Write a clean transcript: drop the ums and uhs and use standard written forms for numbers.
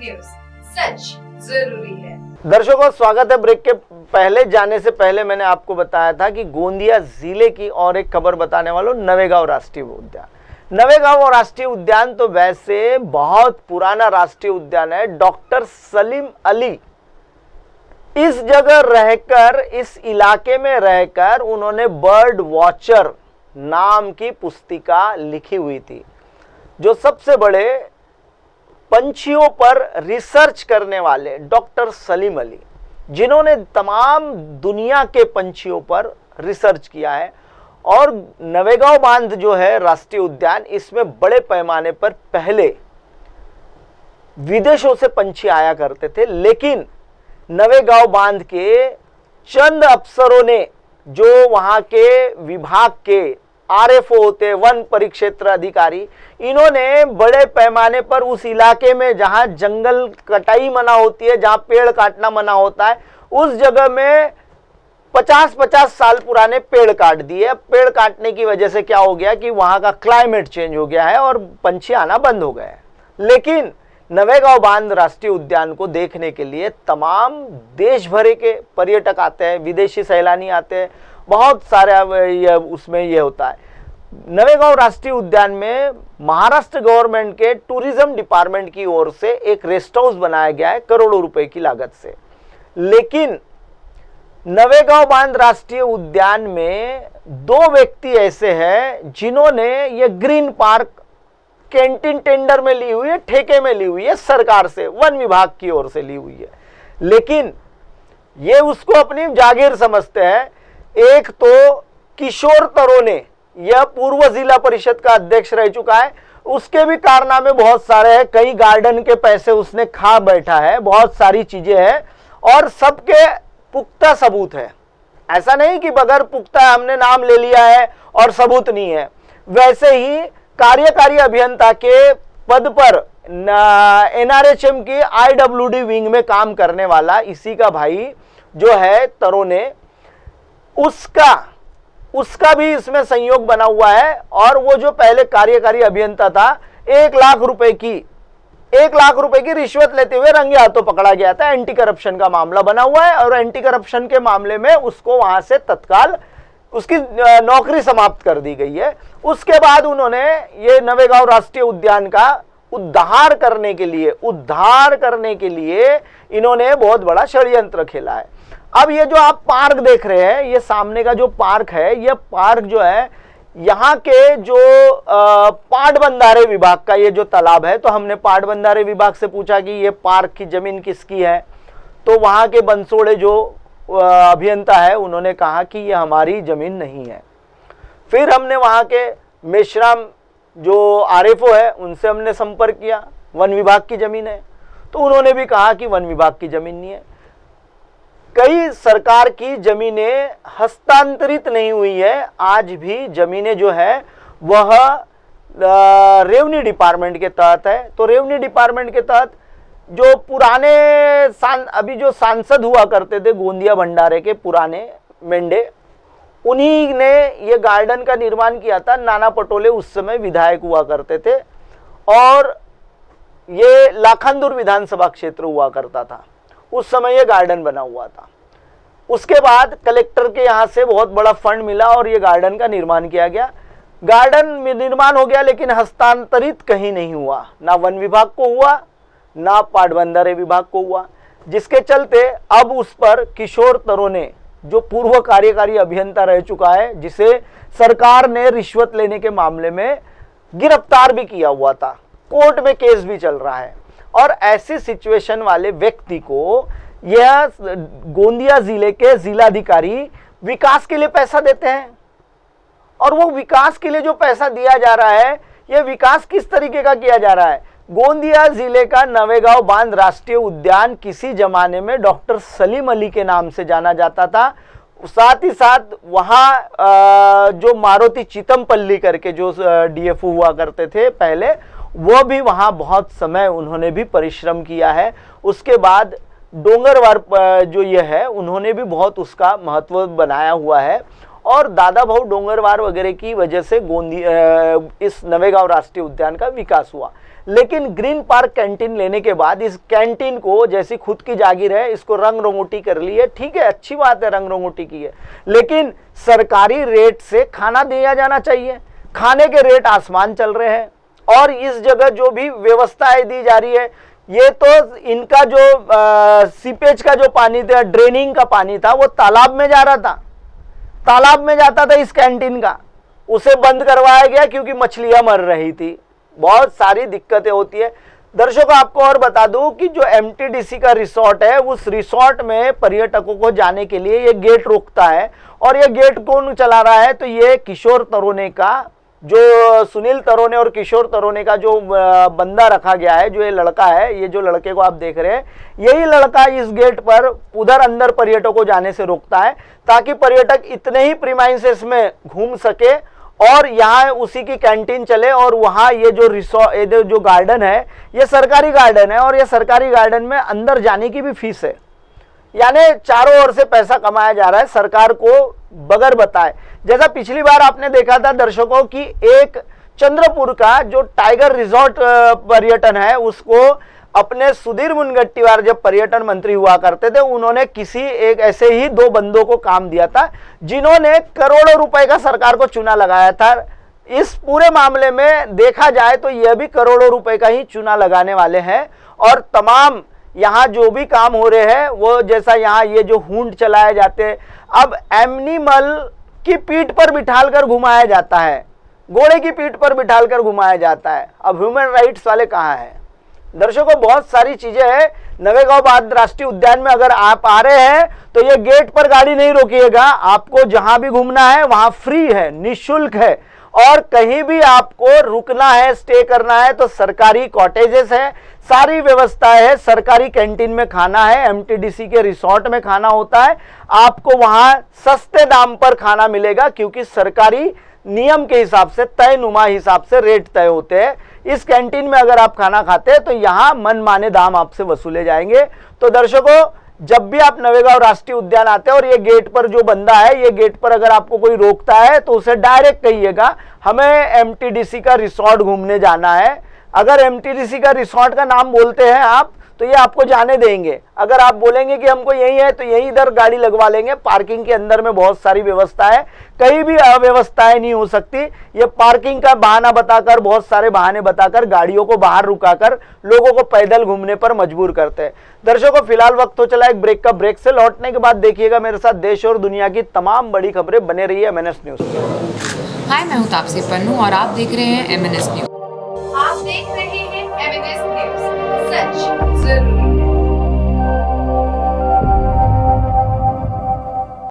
News, सच जरूरी है। दर्शकों, स्वागत है। ब्रेक के पहले जाने से पहले मैंने आपको बताया था कि गोंदिया जिले की और एक खबर बताने वालों, नवेगांव राष्ट्रीय उद्यान। नवेगांव राष्ट्रीय उद्यान तो वैसे बहुत पुराना राष्ट्रीय उद्यान है। डॉक्टर सलीम अली इस जगह रहकर, इस इलाके में रहकर उन्होंने बर्ड वॉचर नाम की पुस्तिका लिखी हुई थी, जो सबसे बड़े पंछियों पर रिसर्च करने वाले डॉक्टर सलीम अली, जिन्होंने तमाम दुनिया के पंछियों पर रिसर्च किया है। और नवेगांव बांध जो है राष्ट्रीय उद्यान, इसमें बड़े पैमाने पर पहले विदेशों से पंछी आया करते थे, लेकिन नवेगांव बांध के चंद अफसरों ने, जो वहां के विभाग के आरएफओ होते, वन परिक्षेत्र अधिकारी, इन्होंने बड़े पैमाने पर उस इलाके में जहां जंगल कटाई मना होती है, जहां पेड़ काटना मना होता है, उस जगह में 50-50 साल पुराने पेड़ काट दिए। पेड़ काटने की वजह से क्या हो गया कि वहां का क्लाइमेट चेंज हो गया है और पंछी आना बंद हो गए हैं। लेकिन नवेगांव बांध राष्ट्रीय उद्यान को देखने के लिए तमाम देश भर के पर्यटक आते हैं, विदेशी सैलानी आते हैं, बहुत सारे उसमें ये होता है। नवेगांव राष्ट्रीय उद्यान में महाराष्ट्र गवर्नमेंट के टूरिज्म डिपार्टमेंट की ओर से एक रेस्ट हाउस बनाया गया है करोड़ों रुपए की लागत से। लेकिन नवेगांव बांध राष्ट्रीय उद्यान में दो व्यक्ति ऐसे हैं जिन्होंने ये ग्रीन पार्क कैंटीन टेंडर में ली हुई है, ठेके में ली हुई है, सरकार से, वन विभाग की ओर से ली हुई है, लेकिन ये उसको अपनी जागीर समझते हैं। एक तो किशोर तरोने, यह पूर्व जिला परिषद का अध्यक्ष रह चुका है, उसके भी कारनामे बहुत सारे हैं। कई गार्डन के पैसे उसने खा बैठा है, बहुत सारी चीजें हैं और सबके पुख्ता सबूत है। ऐसा नहीं कि बगैर पुख्ता हमने नाम ले लिया है और सबूत नहीं है। वैसे ही कार्यकारी अभियंता के पद पर एनआरएचएम की आईडब्ल्यूडी विंग में काम करने वाला इसी का भाई जो है तरोने, उसका भी इसमें संयोग बना हुआ है। और वो जो पहले कार्यकारी अभियंता था, 1 लाख रुपए की रिश्वत लेते हुए रंगे हाथों पकड़ा गया था। एंटी करप्शन का मामला बना हुआ है और एंटी करप्शन के मामले में उसको वहां से तत्काल उसकी नौकरी समाप्त कर दी गई है। उसके बाद उन्होंने ये नवेगांव राष्ट्रीय उद्यान का उद्धार करने के लिए इन्होंने बहुत बड़ा षड्यंत्र खेला है। अब ये जो आप पार्क देख रहे हैं, ये सामने का जो पार्क है, ये पार्क जो है यहाँ के जो पाटबंधारे विभाग का ये जो तालाब है, तो हमने पाटबंधारे विभाग से पूछा कि ये पार्क की जमीन किसकी है, तो वहाँ के बंसोड़े जो अभियंता है उन्होंने कहा कि ये हमारी जमीन नहीं है। फिर हमने वहाँ के मेश्राम जो आरएफओ है उनसे हमने संपर्क किया, वन विभाग की जमीन है, तो उन्होंने भी कहा कि वन विभाग की जमीन नहीं है। कई सरकार की जमीनें हस्तांतरित नहीं हुई है, आज भी जमीनें जो है वह रेवेन्यू डिपार्टमेंट के तहत है। तो रेवेन्यू डिपार्टमेंट के तहत जो पुराने अभी जो सांसद हुआ करते थे गोंदिया भंडारे के पुराने मेंढे, उन्हीं ने ये गार्डन का निर्माण किया था। नाना पटोले उस समय विधायक हुआ करते थे और ये लाखांदूर विधानसभा क्षेत्र हुआ करता था, उस समय ये गार्डन बना हुआ था। उसके बाद कलेक्टर के यहाँ से बहुत बड़ा फंड मिला और ये गार्डन का निर्माण किया गया। गार्डन में निर्माण हो गया, लेकिन हस्तांतरित कहीं नहीं हुआ, ना वन विभाग को हुआ, ना पाटबंधारे विभाग को हुआ, जिसके चलते अब उस पर किशोर तरोने, जो पूर्व कार्यकारी अभियंता रह चुका है, जिसे सरकार ने रिश्वत लेने के मामले में गिरफ्तार भी किया हुआ था, कोर्ट में केस भी चल रहा है। और ऐसी सिचुएशन वाले व्यक्ति को यह गोंदिया जिले के जिलाधिकारी विकास के लिए पैसा देते हैं, और वो विकास के लिए जो पैसा दिया जा रहा है, यह विकास किस तरीके का किया जा रहा है। गोंदिया जिले का नवेगांव बांध राष्ट्रीय उद्यान किसी जमाने में डॉक्टर सलीम अली के नाम से जाना जाता था। साथ ही साथ वहाँ जो मारुति चितमपल्ली करके जो डीएफओ हुआ करते थे पहले, वो भी वहाँ बहुत समय उन्होंने भी परिश्रम किया है। उसके बाद डोंगरवार जो ये है, उन्होंने भी बहुत उसका महत्व बनाया हुआ है। और दादा भाऊ डोंगरवार वगैरह की वजह से इस नवेगांव राष्ट्रीय उद्यान का विकास हुआ। लेकिन ग्रीन पार्क कैंटीन लेने के बाद इस कैंटीन को जैसी खुद की जागीर है, इसको रंग रंगोटी कर ली है। ठीक है, अच्छी बात है, रंग रंगोटी की है, लेकिन सरकारी रेट से खाना दिया जाना चाहिए। खाने के रेट आसमान चल रहे हैं और इस जगह जो भी व्यवस्थाएं दी जा रही है, ये तो इनका जो सीपेज का जो पानी था, ड्रेनिंग का पानी था, वो तालाब में जा रहा था, तालाब में जाता था इस कैंटीन का, उसे बंद करवाया गया क्योंकि मछलियां मर रही थी। बहुत सारी दिक्कतें होती है। दर्शकों, आपको और बता दूं कि जो एमटीडीसी का रिसोर्ट है, उस रिसोर्ट में पर्यटकों को जाने के लिए ये गेट रोकता है। और ये गेट कौन चला रहा है? तो ये किशोर तरोने का, जो सुनील तरोने और किशोर तरोने का जो बंदा रखा गया है, जो ये लड़का है, ये जो लड़के को आप देख रहे हैं, यही लड़का इस गेट पर उधर अंदर पर्यटकों को जाने से रोकता है, ताकि पर्यटक इतने ही प्रीमाइसेस में घूम सके और यहाँ उसी की कैंटीन चले। और वहाँ ये जो गार्डन है, ये सरकारी गार्डन है और ये सरकारी गार्डन में अंदर जाने की भी फीस है। यानी चारों ओर से पैसा कमाया जा रहा है सरकार को बगैर बताए। जैसा पिछली बार आपने देखा था दर्शकों की, एक चंद्रपुर का जो टाइगर रिजॉर्ट पर्यटन है, उसको अपने सुधीर मुनगंटीवार जब पर्यटन मंत्री हुआ करते थे, उन्होंने किसी एक ऐसे ही दो बंदों को काम दिया था, जिन्होंने करोड़ों रुपए का सरकार को चूना लगाया था। इस पूरे मामले में देखा जाए तो यह भी करोड़ों रुपए का ही चूना लगाने वाले हैं। और तमाम यहाँ जो भी काम हो रहे हैं, वो जैसा यहाँ ये जो हुंड चलाए जाते हैं, अब एनिमल की पीठ पर बिठालकर घुमाया जाता है, घोड़े की पीठ पर बिठालकर घुमाया जाता है। अब ह्यूमन राइट्स वाले कहाँ हैं? दर्शकों, बहुत सारी चीजें हैं। नवेगांव राष्ट्रीय उद्यान में अगर आप आ रहे हैं तो ये गेट पर गाड़ी नहीं रोकिएगा, आपको जहां भी घूमना है वहां फ्री है, निशुल्क है। और कहीं भी आपको रुकना है, स्टे करना है, तो सरकारी कॉटेजेस है, सारी व्यवस्था है। सरकारी कैंटीन में खाना है, एमटीडीसी के रिसोर्ट में खाना होता है, आपको वहां सस्ते दाम पर खाना मिलेगा, क्योंकि सरकारी नियम के हिसाब से, तय नुमा हिसाब से रेट तय होते हैं। इस कैंटीन में अगर आप खाना खाते हैं तो यहाँ मनमाने दाम आपसे वसूले जाएंगे। तो दर्शकों, जब भी आप नवेगांव राष्ट्रीय उद्यान आते हैं और ये गेट पर जो बंदा है, ये गेट पर अगर आपको कोई रोकता है तो उसे डायरेक्ट कहिएगा हमें एमटीडीसी का रिसोर्ट घूमने जाना है। अगर एमटीडीसी का रिसोर्ट का नाम बोलते हैं आप, तो ये आपको जाने देंगे। अगर आप बोलेंगे कि हमको यही है, तो यही इधर गाड़ी लगवा लेंगे। पार्किंग के अंदर में बहुत सारी व्यवस्था है, कहीं भी अव्यवस्थाएं नहीं हो सकती। ये पार्किंग का बहाना बताकर, बहुत सारे बहाने बताकर गाड़ियों को बाहर रुकाकर लोगों को पैदल घूमने पर मजबूर करते हैं। दर्शकों, फिलहाल वक्त हो चला एक ब्रेक का। ब्रेक से लौटने के बाद देखिएगा मेरे साथ देश और दुनिया की तमाम बड़ी खबरें। बने रहिए MNS न्यूज। हाय, मैं हूँ तापसी पन्नू और आप देख रहे हैं MNS न्यूज। आप देख रहे